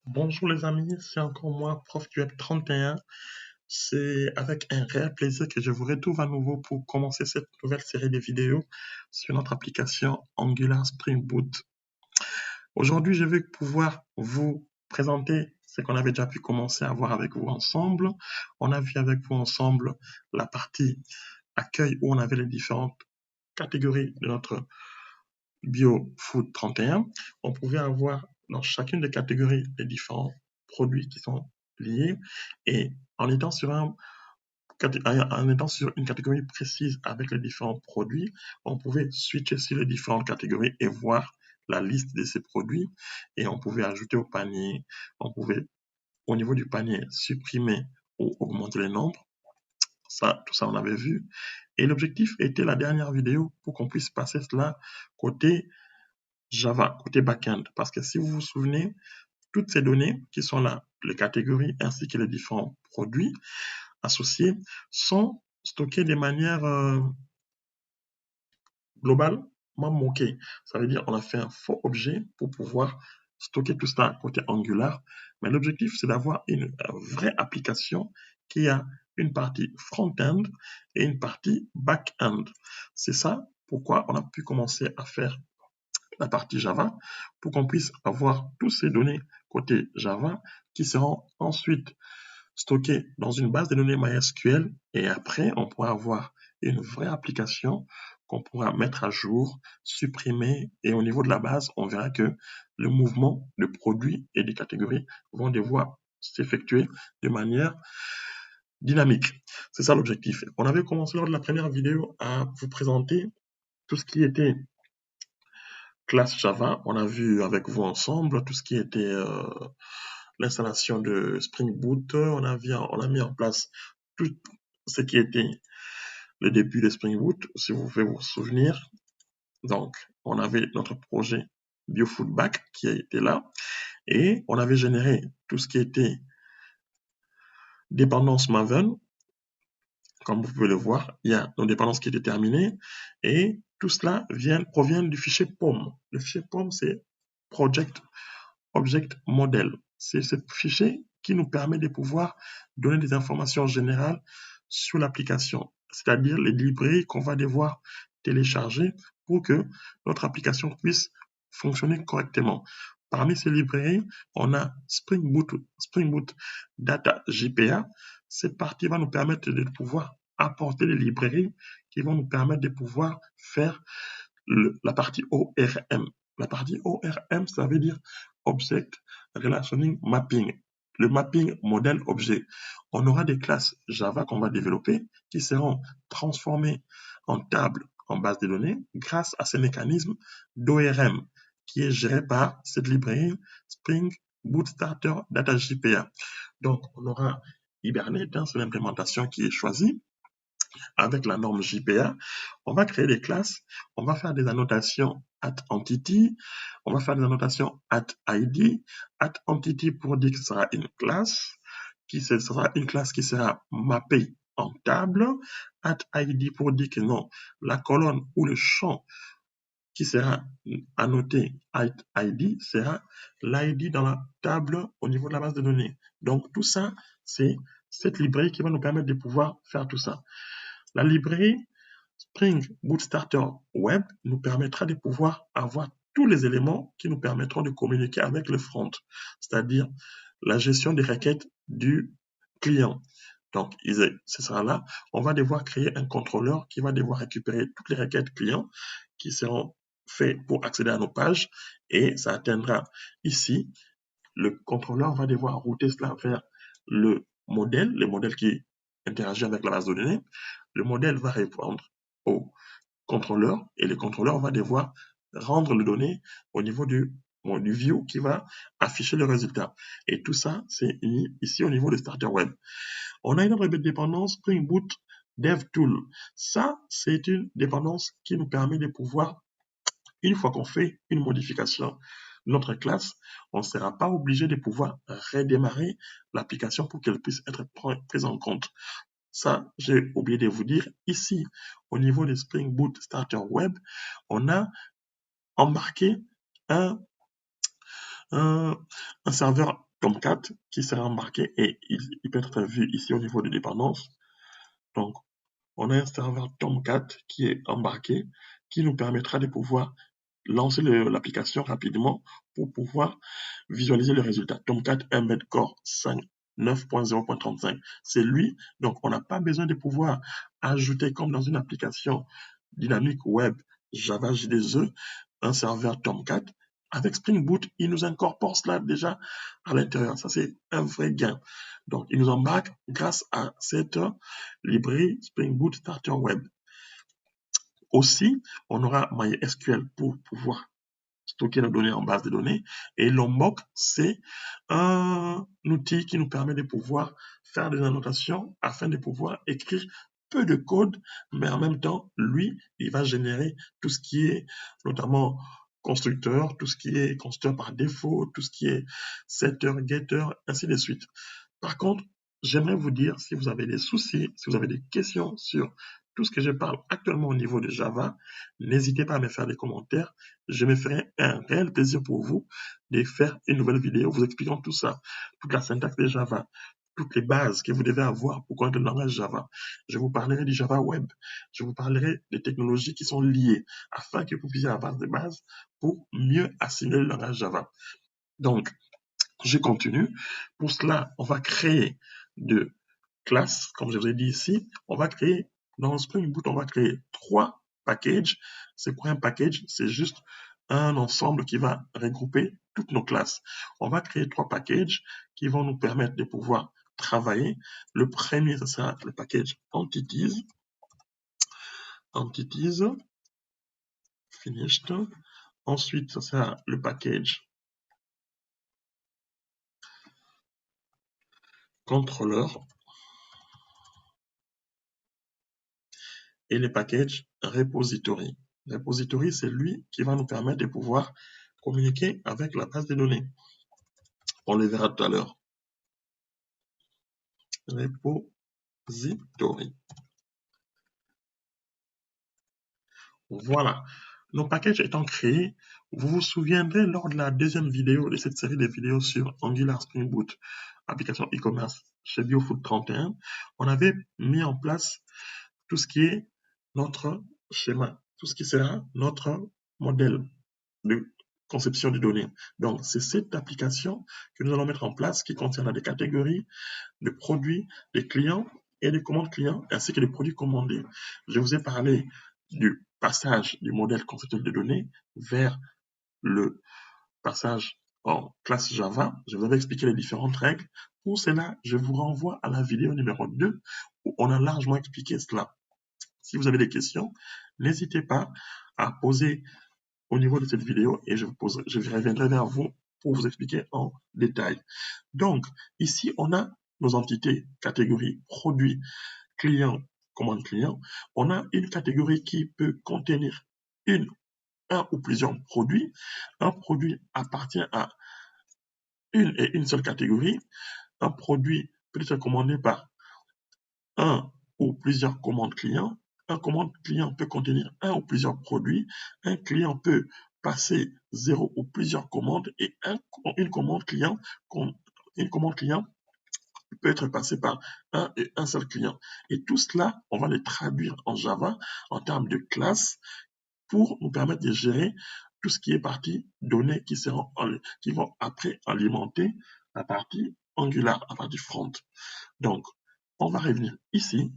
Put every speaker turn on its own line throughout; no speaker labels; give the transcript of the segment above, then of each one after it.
Bonjour les amis, c'est encore moi, Prof du Web 31. C'est avec un réel plaisir que je vous retrouve à nouveau pour commencer cette nouvelle série de vidéos sur notre application Angular Spring Boot. Aujourd'hui, je vais pouvoir vous présenter ce qu'on avait déjà pu commencer à voir avec vous ensemble. On a vu avec vous ensemble la partie accueil où on avait les différentes catégories de notre BioFood 31. On pouvait avoir dans chacune des catégories les différents produits qui sont liés et en étant sur une catégorie précise avec les différents produits, on pouvait switcher sur les différentes catégories et voir la liste de ces produits et on pouvait ajouter au panier, on pouvait au niveau du panier supprimer ou augmenter les nombres. Ça, tout ça, on avait vu. Et l'objectif était la dernière vidéo pour qu'on puisse passer cela côté Java, côté backend. Parce que si vous vous souvenez, toutes ces données qui sont là, les catégories ainsi que les différents produits associés, sont stockées de manière globalement moquée. Ça veut dire qu'on a fait un faux objet pour pouvoir stocker tout ça côté Angular. Mais l'objectif, c'est d'avoir une vraie application qui a une partie front-end et une partie back-end. C'est ça pourquoi on a pu commencer à faire la partie Java pour qu'on puisse avoir toutes ces données côté Java qui seront ensuite stockées dans une base de données MySQL et après on pourra avoir une vraie application qu'on pourra mettre à jour, supprimer et au niveau de la base, on verra que le mouvement de produits et de catégories vont devoir s'effectuer de manière dynamique. C'est ça l'objectif. On avait commencé lors de la première vidéo à vous présenter tout ce qui était classe Java. On a vu avec vous ensemble tout ce qui était l'installation de Spring Boot. On a mis en place tout ce qui était le début de Spring Boot, si vous pouvez vous souvenir. Donc, on avait notre projet BioFoodback qui était là et on avait généré tout ce qui était dépendance Maven. Comme vous pouvez le voir, il y a nos dépendances qui étaient terminées et tout cela provient du fichier POM. Le fichier POM, c'est Project Object Model. C'est ce fichier qui nous permet de pouvoir donner des informations générales sur l'application, c'est-à-dire les librairies qu'on va devoir télécharger pour que notre application puisse fonctionner correctement. Parmi ces librairies, on a Spring Boot Data JPA. Cette partie va nous permettre de pouvoir apporter les librairies qui vont nous permettre de pouvoir faire la partie ORM. La partie ORM, ça veut dire Object Relationing Mapping. Le mapping modèle-objet. On aura des classes Java qu'on va développer qui seront transformées en table en base de données grâce à ces mécanismes d'ORM qui est géré par cette librairie Spring Boot Starter Data JPA. Donc, on aura Hibernate, c'est l'implémentation qui est choisie avec la norme JPA, on va créer des classes, on va faire des annotations @entity, on va faire des annotations @id, @entity pour dire que ce sera une classe, qui sera mappée en table, @id pour dire que non, la colonne ou le champ qui sera annoté @id sera l'id dans la table au niveau de la base de données. Donc tout ça, c'est cette librairie qui va nous permettre de pouvoir faire tout ça. La librairie Spring Boot Starter Web nous permettra de pouvoir avoir tous les éléments qui nous permettront de communiquer avec le front, c'est-à-dire la gestion des requêtes du client. Donc, ce sera là, on va devoir créer un contrôleur qui va devoir récupérer toutes les requêtes clients qui seront faites pour accéder à nos pages et ça atteindra ici. Le contrôleur va devoir router cela vers le modèle qui interagit avec la base de données. Le modèle va répondre au contrôleur et le contrôleur va devoir rendre les données au niveau du view qui va afficher le résultat. Et tout ça, c'est ici au niveau de Starter Web. On a une autre dépendance Spring Boot DevTool. Ça, c'est une dépendance qui nous permet de pouvoir, une fois qu'on fait une modification de notre classe, on ne sera pas obligé de pouvoir redémarrer l'application pour qu'elle puisse être prise en compte. Ça, j'ai oublié de vous dire, ici, au niveau de Spring Boot Starter Web, on a embarqué un serveur Tomcat qui sera embarqué et il peut être vu ici au niveau de dépendance. Donc, on a un serveur Tomcat qui est embarqué, qui nous permettra de pouvoir lancer l'application rapidement pour pouvoir visualiser le résultat. Tomcat Embed Core 5 9.0.35. C'est lui, donc on n'a pas besoin de pouvoir ajouter comme dans une application dynamique web Java J2E un serveur Tomcat. Avec Spring Boot, il nous incorpore cela déjà à l'intérieur. Ça, c'est un vrai gain. Donc, il nous embarque grâce à cette librairie Spring Boot Starter Web. Aussi, on aura MySQL pour pouvoir stocker nos données en base de données. Et Lombok, c'est un outil qui nous permet de pouvoir faire des annotations afin de pouvoir écrire peu de code, mais en même temps, lui, il va générer tout ce qui est notamment constructeur, tout ce qui est constructeur par défaut, tout ce qui est setter, getter, ainsi de suite. Par contre, j'aimerais vous dire, si vous avez des soucis, si vous avez des questions sur tout ce que je parle actuellement au niveau de Java, n'hésitez pas à me faire des commentaires. Je me ferai un réel plaisir pour vous de faire une nouvelle vidéo vous expliquant tout ça, toute la syntaxe de Java, toutes les bases que vous devez avoir pour connaître le langage Java. Je vous parlerai du Java Web. Je vous parlerai des technologies qui sont liées afin que vous puissiez avoir des bases pour mieux assimiler le langage Java. Donc, je continue. Pour cela, on va créer deux classes, comme je vous ai dit ici. On va créer, dans Spring Boot, on va créer 3 packages. C'est quoi un package? C'est juste un ensemble qui va regrouper toutes nos classes. On va créer 3 packages qui vont nous permettre de pouvoir travailler. Le premier, ce sera le package Entities. Entities, finished. Ensuite, ce sera le package Controller. Et le package repository. Repository, c'est lui qui va nous permettre de pouvoir communiquer avec la base de données. On le verra tout à l'heure. Repository. Voilà. Nos packages étant créés, vous vous souviendrez lors de la deuxième vidéo de cette série de vidéos sur Angular Spring Boot, application e-commerce chez BioFood 31, on avait mis en place tout ce qui est notre schéma, tout ce qui sera notre modèle de conception de données. Donc, c'est cette application que nous allons mettre en place qui contient des catégories de produits, des clients et des commandes clients, ainsi que des produits commandés. Je vous ai parlé du passage du modèle conceptuel de données vers le passage en classe Java. Je vous avais expliqué les différentes règles. Pour cela, je vous renvoie à la vidéo numéro 2 où on a largement expliqué cela. Si vous avez des questions, n'hésitez pas à poser au niveau de cette vidéo et je reviendrai vers vous pour vous expliquer en détail. Donc, ici, on a nos entités, catégories, produits, clients, commande client. On a une catégorie qui peut contenir un ou plusieurs produits. Un produit appartient à une et une seule catégorie. Un produit peut être commandé par un ou plusieurs commandes clients. Un commande client peut contenir un ou plusieurs produits. Un client peut passer 0 ou plusieurs commandes et une commande client peut être passée par un et un seul client. Et tout cela, on va les traduire en Java en termes de classes pour nous permettre de gérer tout ce qui est partie données qui vont après alimenter la partie Angular, la partie front. Donc, on va revenir ici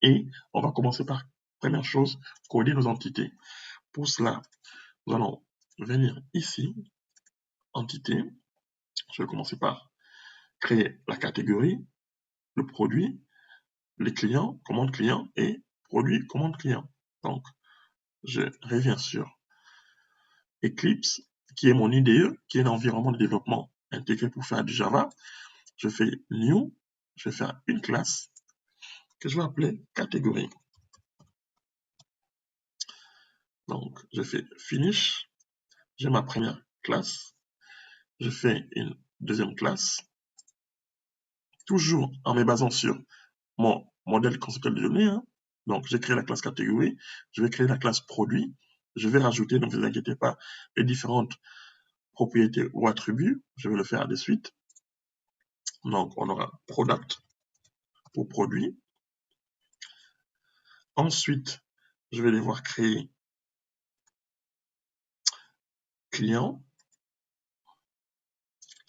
et on va commencer par, première chose, coder nos entités. Pour cela, nous allons venir ici, entité. Je vais commencer par créer la catégorie, le produit, les clients, commande client et produit, commande client. Donc, je reviens sur Eclipse, qui est mon IDE, qui est l'environnement de développement intégré pour faire du Java. Je fais New, je vais faire une classe que je vais appeler catégorie. Donc, je fais Finish, j'ai ma première classe, je fais une deuxième classe, toujours en me basant sur mon modèle conceptuel de données. Donc, j'ai créé la classe catégorie, je vais créer la classe produit, je vais rajouter, ne vous inquiétez pas, les différentes propriété ou attribut. Je vais le faire de suite. Donc, on aura product pour produit. Ensuite, je vais devoir créer client,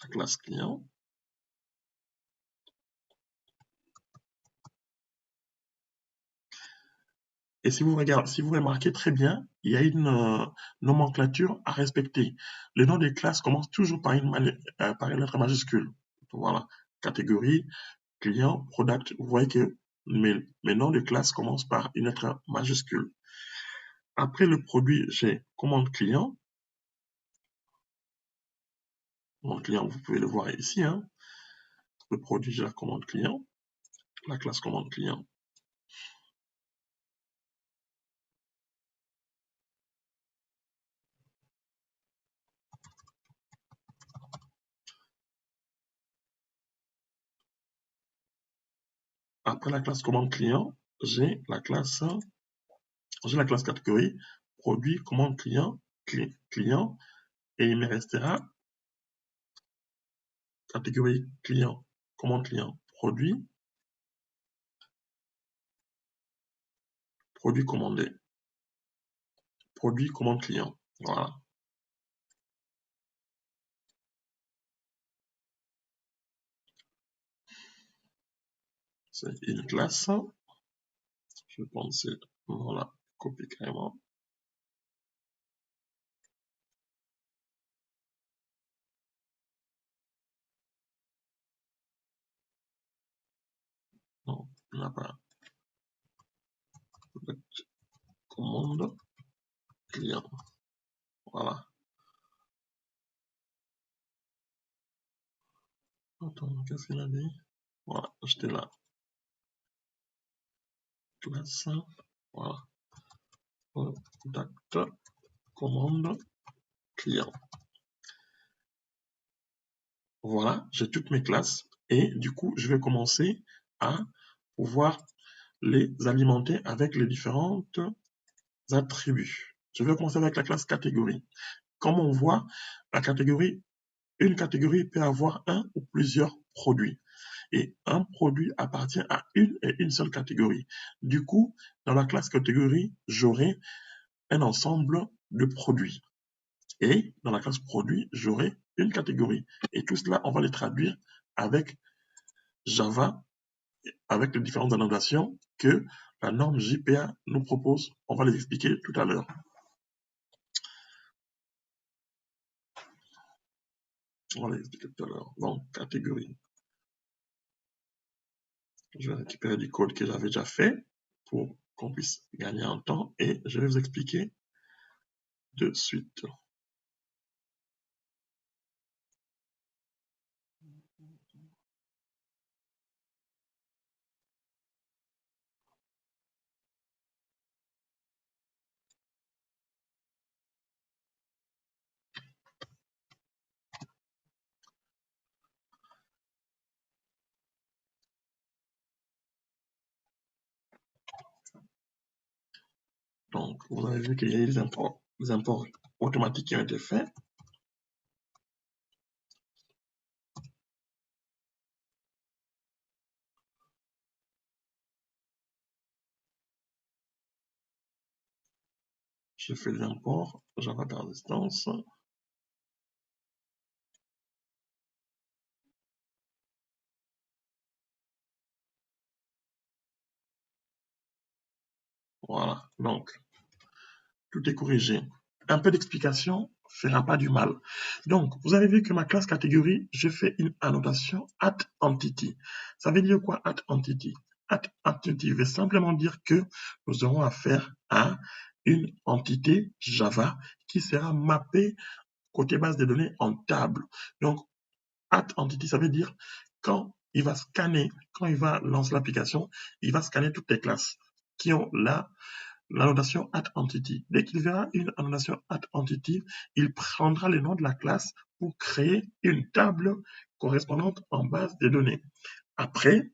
la classe client. Et si vous remarquez très bien, il y a une nomenclature à respecter. Le nom des classes commence toujours par une lettre majuscule. Voilà, catégorie, client, product. Vous voyez que mes noms de classe commencent par une lettre majuscule. Après le produit, j'ai commande client. Mon client, vous pouvez le voir ici. Hein. Le produit, j'ai la commande client. La classe commande client. Après la classe commande client, j'ai la classe catégorie produit commande client, client, et il me restera catégorie client, commande client, produit commandé, produit commande client. Voilà. C'est une classe. Je pense, voilà, copier carrément. Non, il n'y a pas. Commande client. Voilà. Attends, qu'est-ce qu'il a dit? Voilà, j'étais là. Classe. Voilà. Contact. Commande client. Voilà, j'ai toutes mes classes et du coup, je vais commencer à pouvoir les alimenter avec les différentes attributs. Je vais commencer avec la classe catégorie. Comme on voit, une catégorie peut avoir un ou plusieurs produits. Et un produit appartient à une et une seule catégorie. Du coup, dans la classe catégorie, j'aurai un ensemble de produits. Et dans la classe produit, j'aurai une catégorie. Et tout cela, on va les traduire avec Java, avec les différentes annotations que la norme JPA nous propose. On va les expliquer tout à l'heure. On va les expliquer tout à l'heure. Donc, catégorie. Je vais récupérer du code que j'avais déjà fait pour qu'on puisse gagner en temps et je vais vous expliquer de suite. Donc, vous avez vu qu'il y a des imports automatiques qui ont été faits. J'ai fait les imports Java persistance. Voilà, donc, tout est corrigé. Un peu d'explication fera pas du mal. Donc, vous avez vu que ma classe catégorie, j'ai fait une annotation at entity. Ça veut dire quoi at entity? At entity veut simplement dire que nous aurons affaire à une entité Java qui sera mappée côté base de données en table. Donc, at entity, ça veut dire quand il va scanner, quand il va lancer l'application, il va scanner toutes les classes qui ont l'annotation at entity. Dès qu'il verra une annotation at entity, il prendra le nom de la classe pour créer une table correspondante en base de données. Après,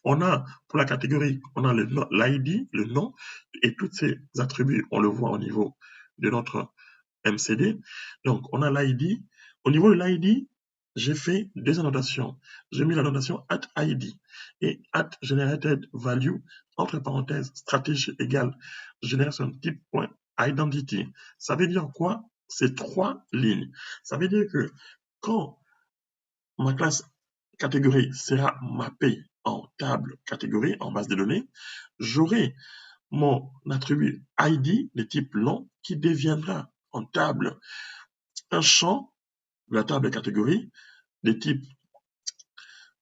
on a pour la catégorie, on a l'ID, le nom, et tous ces attributs, on le voit au niveau de notre MCD. Donc, on a l'ID. Au niveau de l'ID, j'ai fait deux annotations. J'ai mis la notation @id et @generated_value, entre parenthèses, stratégie égale generation type.identity. Ça veut dire quoi? C'est 3 lignes. Ça veut dire que quand ma classe catégorie sera mappée en table catégorie, en base de données, j'aurai mon attribut ID de type long qui deviendra en table un champ de la table catégorie de type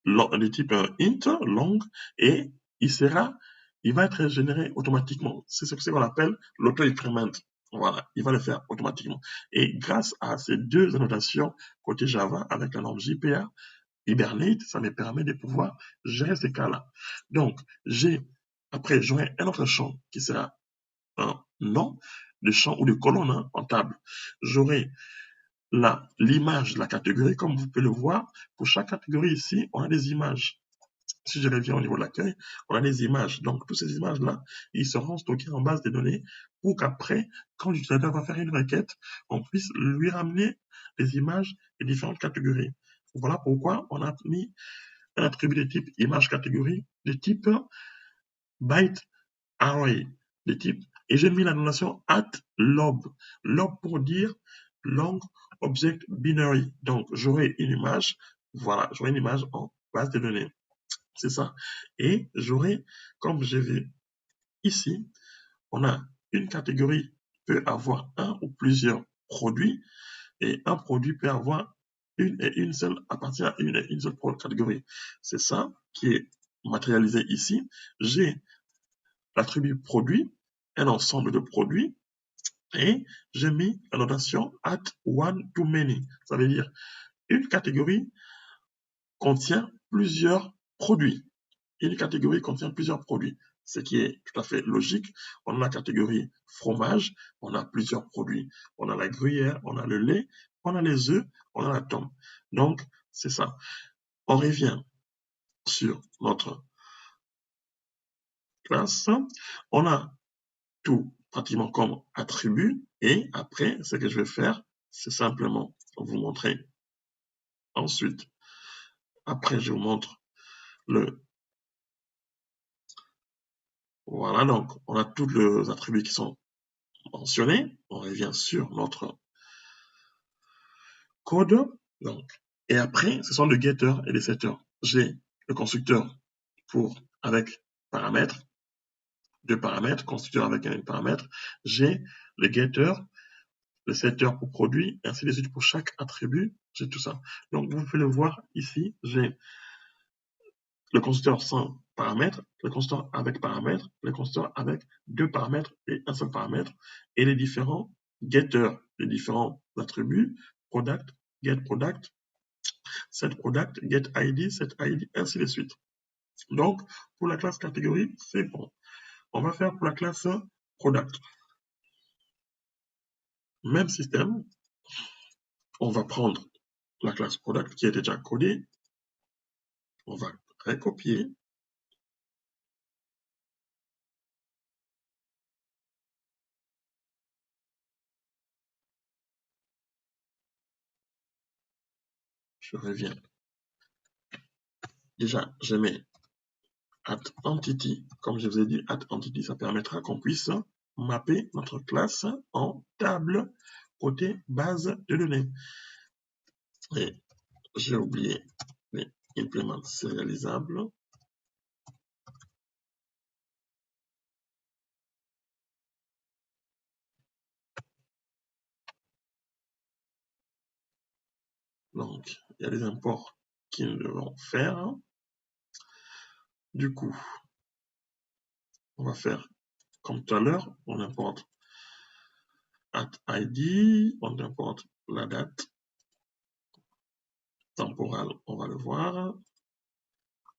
int, long, et il va être généré automatiquement. C'est ce qu'on appelle l'auto-increment. Voilà, il va le faire automatiquement. Et grâce à ces deux annotations côté Java avec la norme JPA, Hibernate, ça me permet de pouvoir gérer ces cas-là. Donc, après, j'aurai un autre champ qui sera un nom de champ ou de colonne en table. J'aurai l'image de la catégorie, comme vous pouvez le voir. Pour chaque catégorie ici, on a des images. Si je reviens au niveau de l'accueil, on a des images. Donc, toutes ces images-là, ils seront stockées en base de données pour qu'après, quand l'utilisateur va faire une requête, on puisse lui ramener les images des différentes catégories. Voilà pourquoi on a mis un attribut de type image catégorie, de type byte array, de type, et j'ai mis la notation @lob. Lob pour dire long object binary. Donc, j'aurai une image, voilà, j'aurai une image en base de données. C'est ça. Et j'aurai, comme je vais ici, on a une catégorie peut avoir un ou plusieurs produits, et un produit peut avoir une et une seule, appartient à une et une seule catégorie. C'est ça qui est matérialisé ici. J'ai l'attribut produit, un ensemble de produits, et j'ai mis la notation @one-to-many. Ça veut dire une catégorie contient plusieurs produits. Une catégorie contient plusieurs produits, ce qui est tout à fait logique. On a la catégorie fromage, on a plusieurs produits. On a la gruyère, on a le lait, on a les œufs, on a la tome. Donc, c'est ça. On revient sur notre classe. On a tout pratiquement comme attribut. Et après, ce que je vais faire, c'est simplement vous montrer ensuite. Après, je vous montre le... Voilà, donc on a tous les attributs qui sont mentionnés. On revient sur notre code. Donc, et après, ce sont les getters et les setters. J'ai le constructeur avec paramètres, deux paramètres, constructeur avec un paramètre. J'ai le getter, le setter pour produit, et ainsi de suite pour chaque attribut. J'ai tout ça. Donc, vous pouvez le voir ici. J'ai le constructeur sans paramètres, le constructeur avec paramètres, le constructeur avec deux paramètres et un seul paramètre, et les différents getters, les différents attributs, product, get product, set product, get ID, set ID, ainsi de suite. Donc, pour la classe catégorie, c'est bon. On va faire pour la classe product. Même système, on va prendre la classe product qui est déjà codée, on va recopier. Je reviens. Déjà, je mets @entity. Comme je vous ai dit, @entity, ça permettra qu'on puisse mapper notre classe en table côté base de données. Et j'ai oublié les impléments sérialisables. Donc, il y a des imports qu'ils devront faire. Du coup, on va faire comme tout à l'heure, on importe @id, on importe la date temporale, on va le voir.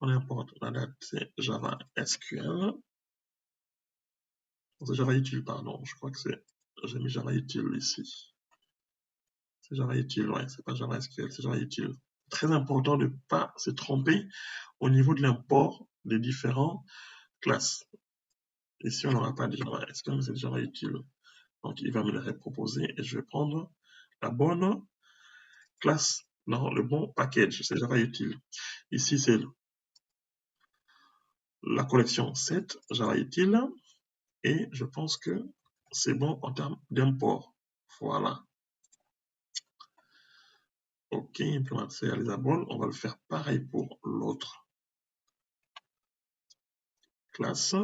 On importe la date, c'est Java SQL. C'est Java utile, pardon, je crois que j'ai mis Java utile ici. C'est Java utile, ouais, c'est pas Java SQL, c'est Java utile. Très important de ne pas se tromper au niveau de l'import des différentes classes. Ici, on n'aura pas de Java SQL, mais c'est Java utile. Donc, il va me les proposer et je vais prendre la bonne classe, non, le bon package, c'est Java utile. Ici, c'est la collection 7 Java utile et je pense que c'est bon en termes d'import. Voilà. OK, implément serializable. On va le faire pareil pour l'autre classe.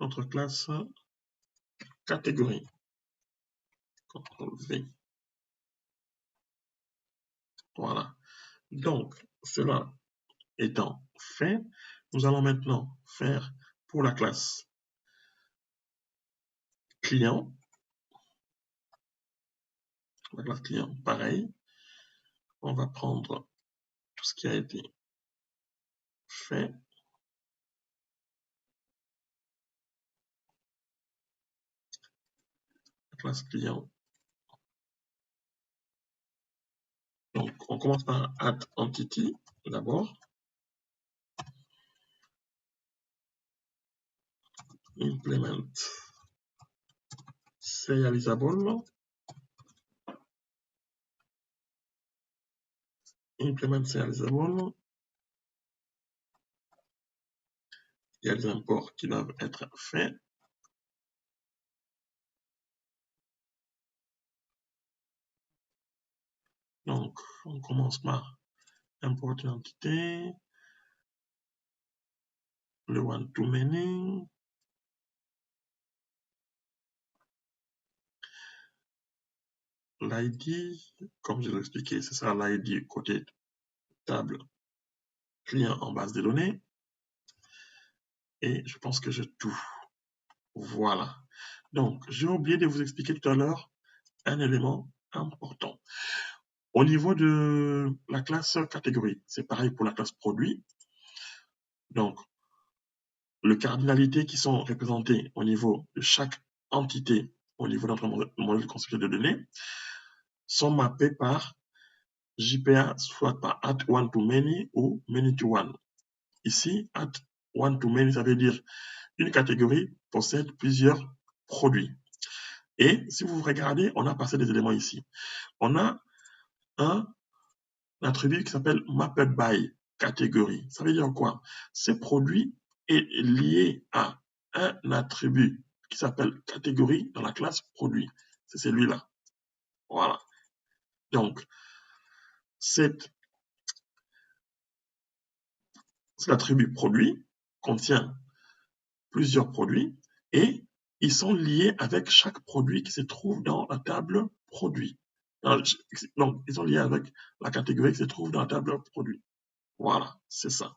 Notre classe catégorie. CTRL V. Voilà. Donc, cela étant fait, nous allons maintenant faire pour la classe client. La classe client, pareil. On va prendre tout ce qui a été fait. La classe client. Donc, on commence par add entity d'abord. Implement serializable. Implement serializable. Il y a des imports qui doivent être faits. Donc, on commence par importer l'entité, le one-to-many, l'ID, comme je l'ai expliqué, c'est ça l'ID côté table client en base de données. Et je pense que j'ai tout. Voilà. Donc, j'ai oublié de vous expliquer tout à l'heure un élément important. Au niveau de la classe catégorie, c'est pareil pour la classe produit. Donc, les cardinalités qui sont représentées au niveau de chaque entité, au niveau de notre modèle de construction de données, sont mappées par JPA, soit par at one to many ou many to one. Ici, at one to many, ça veut dire une catégorie possède plusieurs produits. Et si vous regardez, on a passé des éléments ici. On a un attribut qui s'appelle mapped by catégorie. Ça veut dire quoi? Ce produit est lié à un attribut qui s'appelle catégorie dans la classe produit. C'est celui-là. Voilà. Donc, cet attribut produit contient plusieurs produits et ils sont liés avec chaque produit qui se trouve dans la table produit. Donc, ils sont liés avec la catégorie qui se trouve dans la table produit. Voilà, c'est ça.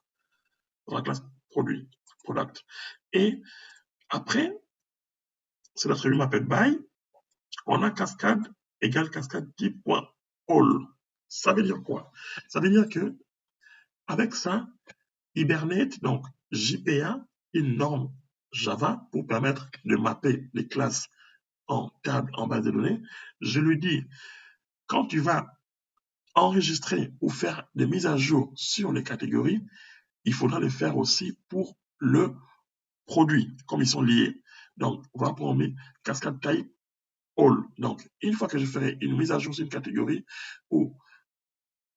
Dans la classe produit, product. Et après, c'est l'attribut mapped by, on a cascade égale cascade type.all. Ça veut dire quoi? Ça veut dire que avec ça, Hibernate, donc JPA, une norme Java pour permettre de mapper les classes en table, en base de données. Je lui dis, quand tu vas enregistrer ou faire des mises à jour sur les catégories, il faudra le faire aussi pour le produit, comme ils sont liés. Donc, on va prendre cascade type all. Donc, une fois que je ferai une mise à jour sur une catégorie ou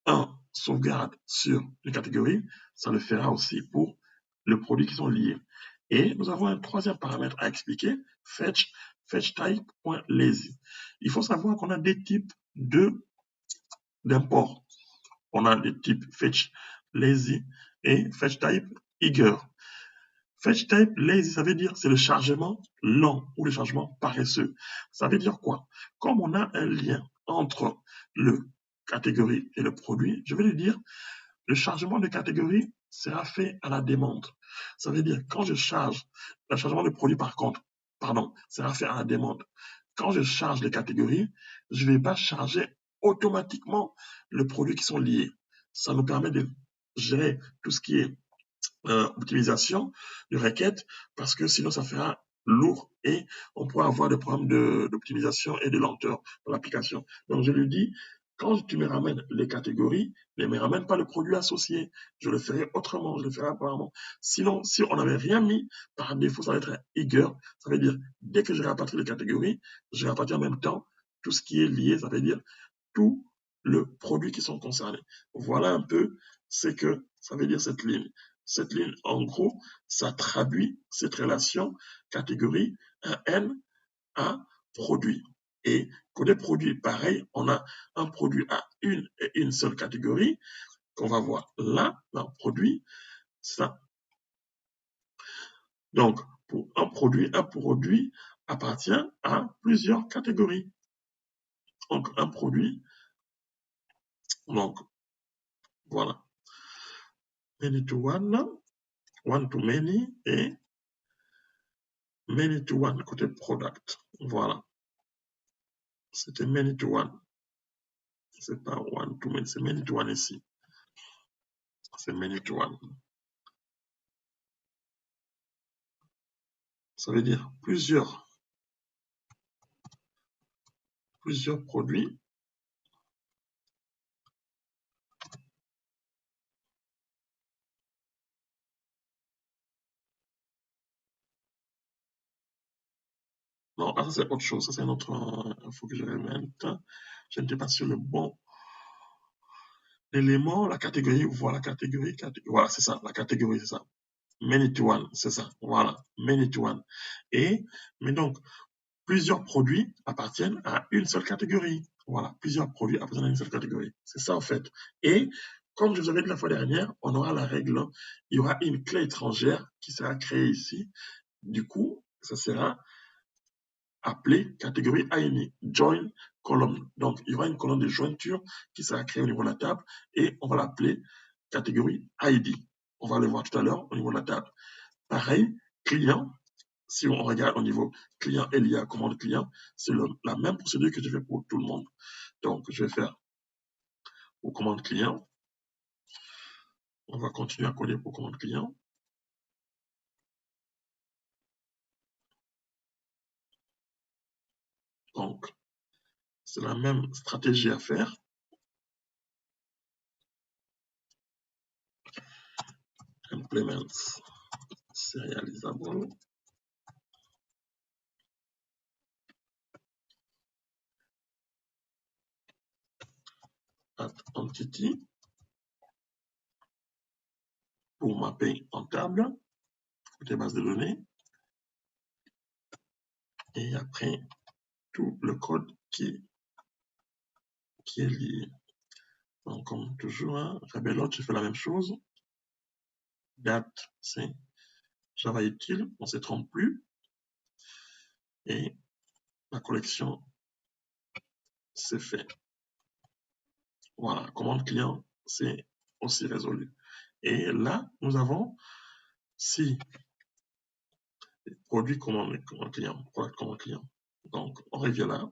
un sauvegarde sur une catégorie, ça le fera aussi pour le produit qui sont liés. Et nous avons un troisième paramètre à expliquer, fetch type.lazy. Il faut savoir qu'on a des types d'import. On a des types fetch lazy et fetch type eager. Fetch type lazy, ça veut dire c'est le chargement lent ou le chargement paresseux. Ça veut dire quoi? Comme on a un lien entre le catégorie et le produit, je vais lui dire le chargement de catégorie sera fait à la demande. Ça veut dire quand je charge, le chargement de produit par contre, sera fait à la demande. Quand je charge les catégories, je ne vais pas charger automatiquement le produit qui sont liés. Ça nous permet de gérer tout ce qui est optimisation de requêtes parce que sinon ça fera lourd et on pourra avoir des problèmes d'optimisation et de lenteur dans l'application. Donc je lui dis quand tu me ramènes les catégories, ne me ramène pas le produit associé. Je le ferai autrement, je le ferai apparemment. Sinon, si on n'avait rien mis, par défaut, ça va être un eager. Ça veut dire, dès que je répartis les catégories, je répartis en même temps tout ce qui est lié, ça veut dire tous les produits qui sont concernés. Voilà un peu ce que ça veut dire cette ligne. Cette ligne, en gros, ça traduit cette relation catégorie, un N à produit. Et côté produit, pareil, on a un produit à une et une seule catégorie qu'on va voir là, dans produit, ça. Donc, pour un produit appartient à plusieurs catégories. Donc, un produit, donc, voilà. Many to one, one to many et many to one côté product. Voilà. C'était many to one. C'est pas one to many, c'est many to one ici. C'est many to one. Ça veut dire plusieurs produits non, ça c'est autre chose, ça c'est un autre, il faut que je remette. Je n'étais pas sur le bon élément, la catégorie, voilà, catégorie, voilà, c'est ça, la catégorie, c'est ça. Many to one, c'est ça, voilà, many to one. Et, mais donc, plusieurs produits appartiennent à une seule catégorie. Voilà, plusieurs produits appartiennent à une seule catégorie. C'est ça en fait. Et comme je vous avais dit la fois dernière, on aura la règle, il y aura une clé étrangère qui sera créée ici. Du coup, ça sera appelé catégorie ID, join column. Donc, il y aura une colonne de jointure qui sera créée au niveau de la table et on va l'appeler catégorie ID. On va le voir tout à l'heure au niveau de la table. Pareil, client, si on regarde au niveau client et lié à commande client, c'est la même procédure que je fais pour tout le monde. Donc, je vais faire pour commande client. On va continuer à coder pour commande client. Donc, c'est la même stratégie à faire. Implements serializable. Add entity pour mapper en table, côté base de données. Et après, tout le code qui est lié. Donc, comme toujours, hein, Rebelot, je fais la même chose. Date, c'est Java utile, on ne se trompe plus. Et la collection, c'est fait. Voilà, commande client, c'est aussi résolu. Et là, nous avons si produit commande client, product commande client. Donc, on revient là.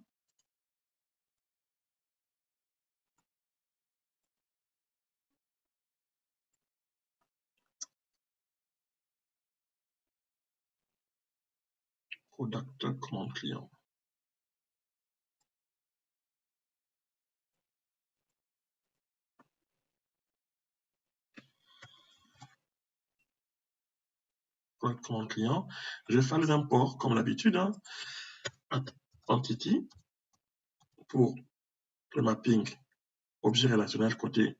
Product commande client. Product commande client. Je vais faire les imports comme l'habitude. Hein. Entity pour le mapping objet relationnel côté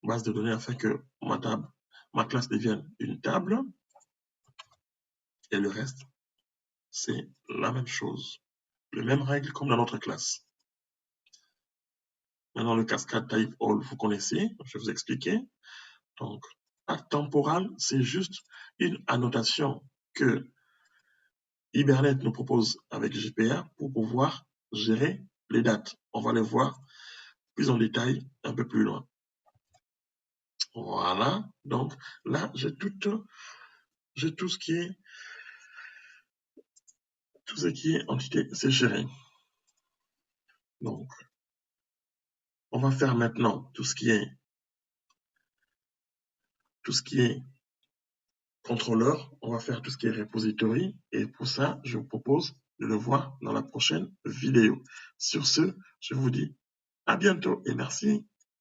base de données afin que ma classe devienne une table. Et le reste, c'est la même chose. Les mêmes règles comme dans notre classe. Maintenant, le cascade type all, vous connaissez, je vais vous expliquer. Donc, acte temporal, c'est juste une annotation que Hibernate nous propose avec JPA pour pouvoir gérer les dates. On va les voir plus en détail un peu plus loin. Voilà, donc là, j'ai tout ce qui est entité, c'est géré. Donc, on va faire maintenant tout ce qui est contrôleur, on va faire tout ce qui est repository, et pour ça, je vous propose de le voir dans la prochaine vidéo. Sur ce, je vous dis À bientôt et merci.